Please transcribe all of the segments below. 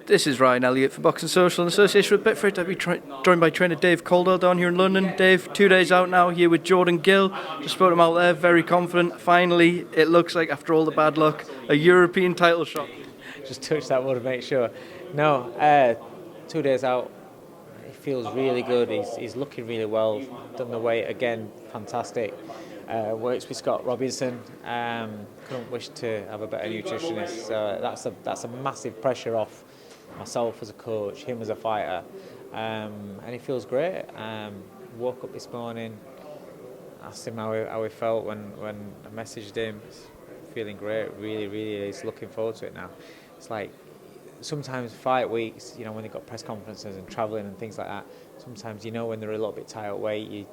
This is Ryan Elliott for Boxing Social in association with Bitfrit. I'll be joined by trainer Dave Coldwell down here in London. Dave, 2 days out now, here with Jordan Gill. Just spoke to him out there, very confident. Finally, it looks like, after all the bad luck, a European title shot. Just touch that one to make sure. No, 2 days out, he feels really good. He's looking really well. Done the weight again, fantastic. Works with Scott Robinson. Couldn't wish to have a better nutritionist. So that's a massive pressure off myself as a coach, him as a fighter, and he feels great. Woke up this morning, asked him how he felt when I messaged him. He's feeling great, really is looking forward to it now. It's like sometimes fight weeks, when they've got press conferences and travelling and things like that, sometimes when they're a little bit tight weight, you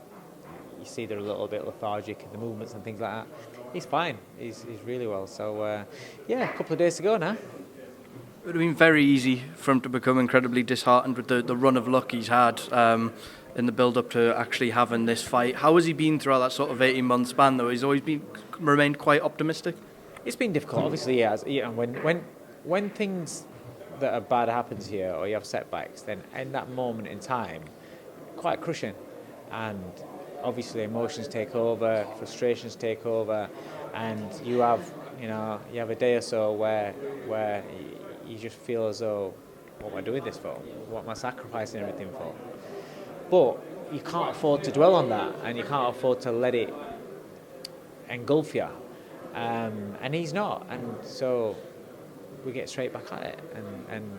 see they're a little bit lethargic in the movements and things like that. He's fine, he's really well. So a couple of days to go now. It would have been very easy for him to become incredibly disheartened with the run of luck he's had in the build-up to actually having this fight. How has he been throughout that sort of 18-month span, though? He's always remained quite optimistic. It's been difficult, obviously. Yeah, when things that are bad happen to you or you have setbacks, then in that moment in time, quite crushing, and obviously emotions take over, frustrations take over, and you have a day or so where you just feel as though, what am I doing this for? What am I sacrificing everything for? But you can't afford to dwell on that, and you can't afford to let it engulf you. And he's not, and so we get straight back at it, and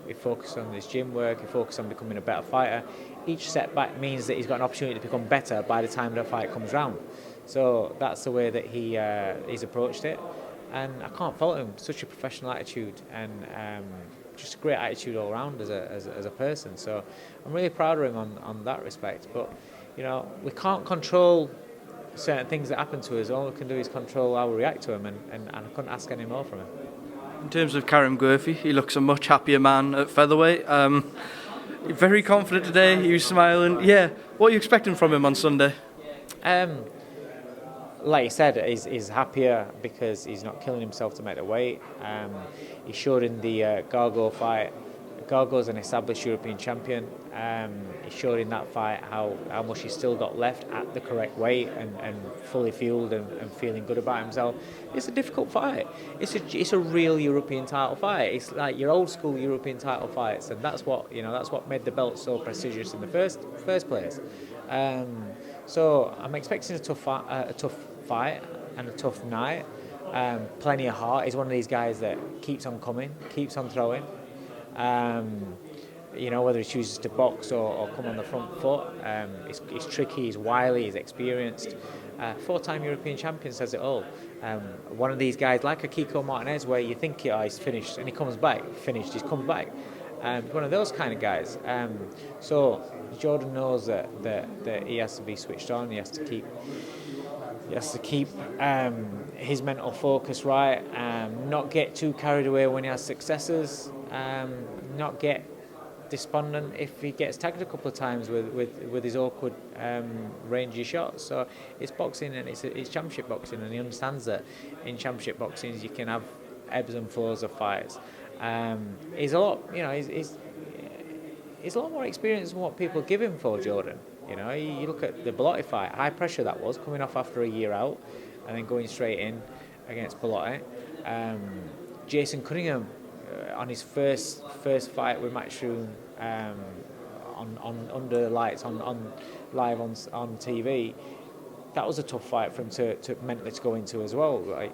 we focus on his gym work, we focus on becoming a better fighter. Each setback means that he's got an opportunity to become better by the time the fight comes round. So that's the way that he's approached it. And I can't fault him. Such a professional attitude, and just a great attitude all around as a person. So I'm really proud of him on that respect. But we can't control certain things that happen to us. All we can do is control how we react to him, and I couldn't ask any more from him. In terms of Karim Gurfi, he looks a much happier man at featherweight. Very confident today. He was smiling. Yeah, what are you expecting from him on Sunday? Like you said, he's happier because he's not killing himself to make the weight. He showed in the Gargo fight. Gargo's an established European champion. He showed in that fight how much he's still got left at the correct weight and fully fueled and feeling good about himself. It's a difficult fight. It's a real European title fight. It's like your old school European title fights, and that's what made the belt so prestigious in the first place. So I'm expecting a tough fight and a tough night. Plenty of heart. He's one of these guys that keeps on coming, keeps on throwing. Whether he chooses to box or come on the front foot, he's tricky, he's wily, he's experienced. 4-time European champion says it all. One of these guys like a Kiko Martinez, where you think he's finished and he comes back, finished, he's come back. One of those kind of guys. So Jordan knows that he has to be switched on. He has to keep his mental focus right. Not get too carried away when he has successes. Not get despondent if he gets tagged a couple of times with his awkward rangy shots. So it's boxing, and it's championship boxing, and he understands that in championship boxing you can have ebbs and flows of fights. He's a lot, he's a lot more experienced than what people give him for, Jordan. You look at the Bellotti fight, high pressure that was, coming off after a year out, and then going straight in against Bellotti. Jason Cunningham on his first fight with Matchroom on under lights on live on TV. That was a tough fight for him to mentally to go into as well. Like,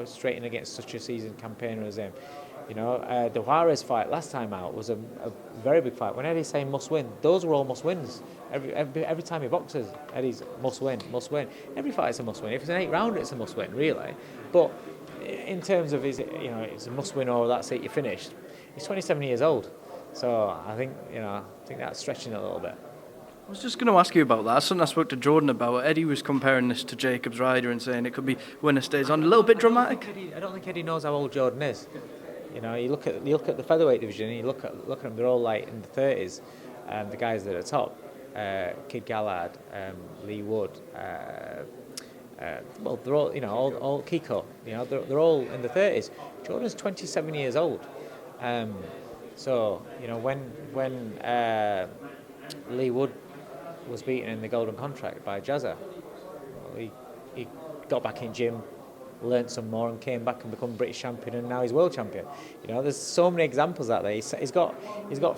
straight in against such a seasoned campaigner as him. The Juarez fight last time out was a very big fight. When Eddie's saying must win, those were all must wins. Every time he boxes, Eddie's must win. Every fight is a must win. If it's an 8-rounder, it's a must win, really. But in terms of it's a must win or that's it, you're finished. He's 27 years old, so I think that's stretching it a little bit. I was just going to ask you about that. Something I spoke to Jordan about. Eddie was comparing this to Jacob's Rider and saying it could be winner stays on. A little bit dramatic. I don't think Eddie knows how old Jordan is. You look at the featherweight division, and you look at them. They're all like in the 30s. The guys that are top, Kid Gallard, Lee Wood. They're all all Kiko. They're all in the 30s. Jordan's 27 years old. So, when Lee Wood was beaten in the Golden Contract by Jazza, he got back in gym, learnt some more, and came back and become British champion, and now he's world champion. There's so many examples out there. He's got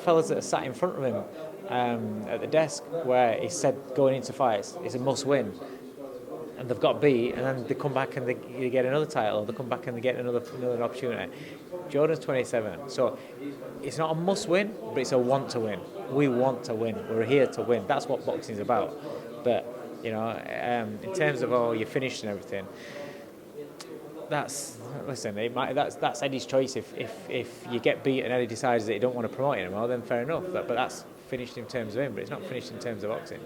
fellas that are sat in front of him at the desk where he said going into fights it's a must win, and they've got beat, and then they come back and they get another title, or they come back and they get another opportunity. Jordan's 27, so it's not a must win, but it's a want to win. We want to win. We're here to win. That's what boxing's about. But in terms of you're finished and everything, that's Eddie's choice. If you get beat and Eddie decides that he don't want to promote anymore, then fair enough. But that's finished in terms of him, but it's not finished in terms of boxing.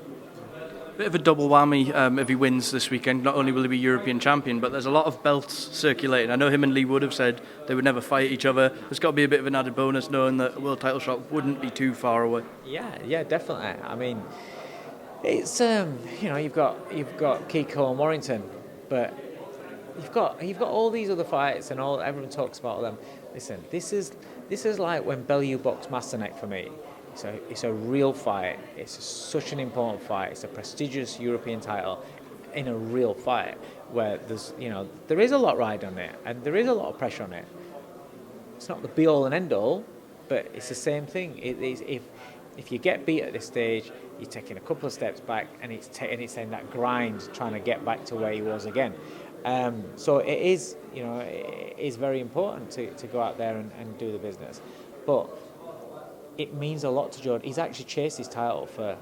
Bit of a double whammy if he wins this weekend. Not only will he be European champion, but there's a lot of belts circulating. I know him and Lee Wood have said they would never fight each other. There's got to be a bit of an added bonus knowing that a world title shot wouldn't be too far away. Yeah, definitely. I mean, it's you've got Kiko and Warrington, but you've got all these other fights, and everyone talks about them. Listen, this is like when Bellew boxed Masterneck for me. It's a real fight. It's such an important fight. It's a prestigious European title in a real fight where there is a lot riding on it, and there is a lot of pressure on it. It's not the be all and end all, but it's the same thing. If you get beat at this stage, you're taking a couple of steps back, and it's in that grind trying to get back to where he was again. So it is very important to go out there and do the business, but it means a lot to Jordan. He's actually chased his title for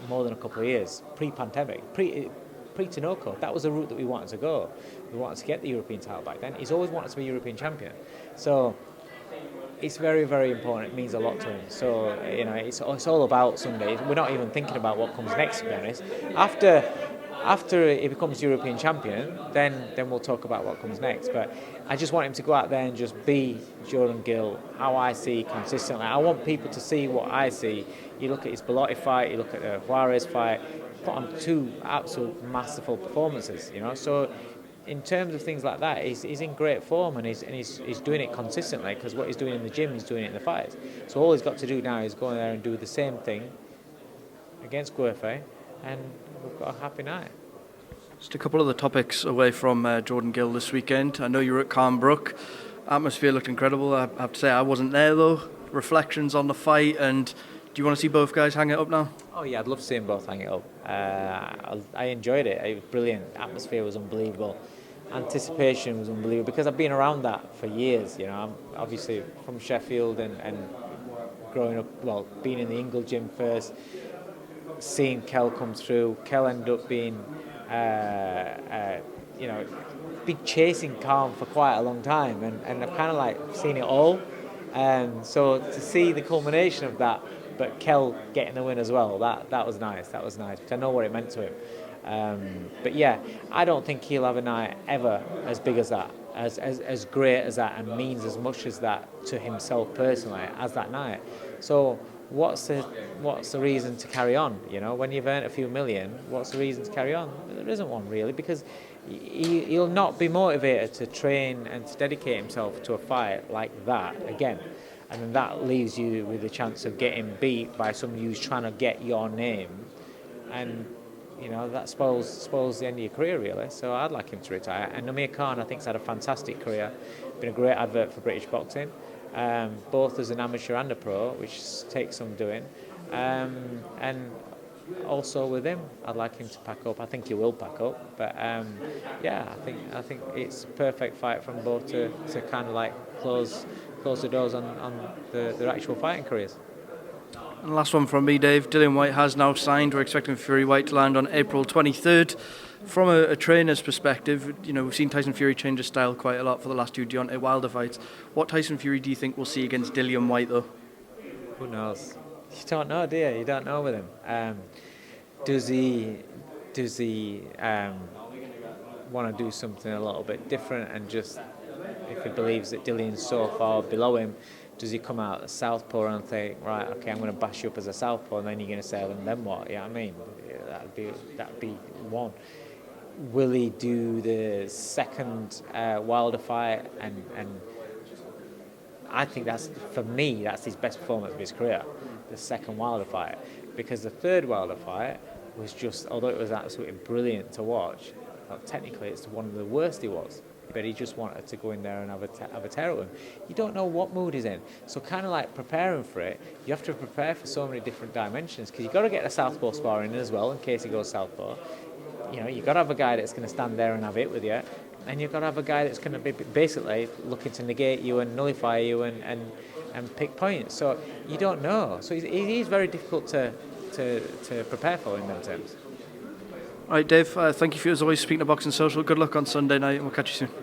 more than a couple of years, pre-pandemic, pre-Tinoco. That was the route that we wanted to go. We wanted to get the European title back then. He's always wanted to be European champion. So it's very, very important. It means a lot to him. So, it's all about Sunday. We're not even thinking about what comes next, to be honest. After he becomes European champion, then we'll talk about what comes next. But I just want him to go out there and just be Jordan Gill, how I see consistently. I want people to see what I see. You look at his Bellotti fight, you look at the Juarez fight, put on two absolute masterful performances, So in terms of things like that, he's in great form, and he's doing it consistently, because what he's doing in the gym, he's doing it in the fights. So all he's got to do now is go in there and do the same thing against Guerfe, and we've got a happy night. Just a couple of the topics away from Jordan Gill this weekend. I know you were at Calmbrook. Atmosphere looked incredible. I have to say I wasn't there though. Reflections on the fight, and do you want to see both guys hang it up now? Oh yeah, I'd love to see them both hang it up. I enjoyed it. It was brilliant. Atmosphere was unbelievable. Anticipation was unbelievable, because I've been around that for years. I'm obviously from Sheffield, and growing up, being in the Ingle gym first, seeing Kel come through. Kel ended up being been chasing Calm for quite a long time, and I've kind of like seen it all. So to see the culmination of that, but Kel getting the win as well, that was nice. That was nice, because I know what it meant to him. But yeah, I don't think he'll have a night ever as big as that, as great as that, and means as much as that to himself personally as that night. So what's the reason to carry on? When you've earned a few million, what's the reason to carry on? There isn't one really, because he'll not be motivated to train and to dedicate himself to a fight like that again. And then that leaves you with the chance of getting beat by somebody who's trying to get your name, and that spoils the end of your career really. So I'd like him to retire. And Amir Khan, I think, has had a fantastic career, been a great advert for British boxing. Both as an amateur and a pro, which takes some doing, and also with him, I'd like him to pack up. I think he will pack up, but I think it's a perfect fight from both to kind of like close the doors on their actual fighting careers. And last one from me, Dave. Fury-Whyte has now signed. We're expecting Fury-Whyte to land on April 23rd. From a trainer's perspective, we've seen Tyson Fury change his style quite a lot for the last two Deontay Wilder fights. What Tyson Fury do you think we'll see against Dillian-Whyte, though? Who knows? You don't know, do you? You don't know with him. Does he want to do something a little bit different, and just, if he believes that Dillian's so far below him, does he come out as southpaw and think, right, okay, I'm going to bash you up as a southpaw, and then you're going to say, and then what? I mean, that'd be one. Will he do the second Wilder fight and I think that's, for me, that's his best performance of his career, the second Wilder fight, because the third Wilder fight was just, although it was absolutely brilliant to watch, technically it's one of the worst he was. But he just wanted to go in there and have a tear at him. You don't know what mood he's in. So kind of like preparing for it, you have to prepare for so many different dimensions, because you've got to get a southpaw sparring in as well, in case he goes southpaw. You know, you've got to have a guy that's going to stand there and have it with you. And you've got to have a guy that's going to be basically looking to negate you and nullify you and pick points. So you don't know. So he's very difficult to prepare for in them terms. All right, Dave, thank you for, as always, speaking to Boxing Social. Good luck on Sunday night, and we'll catch you soon.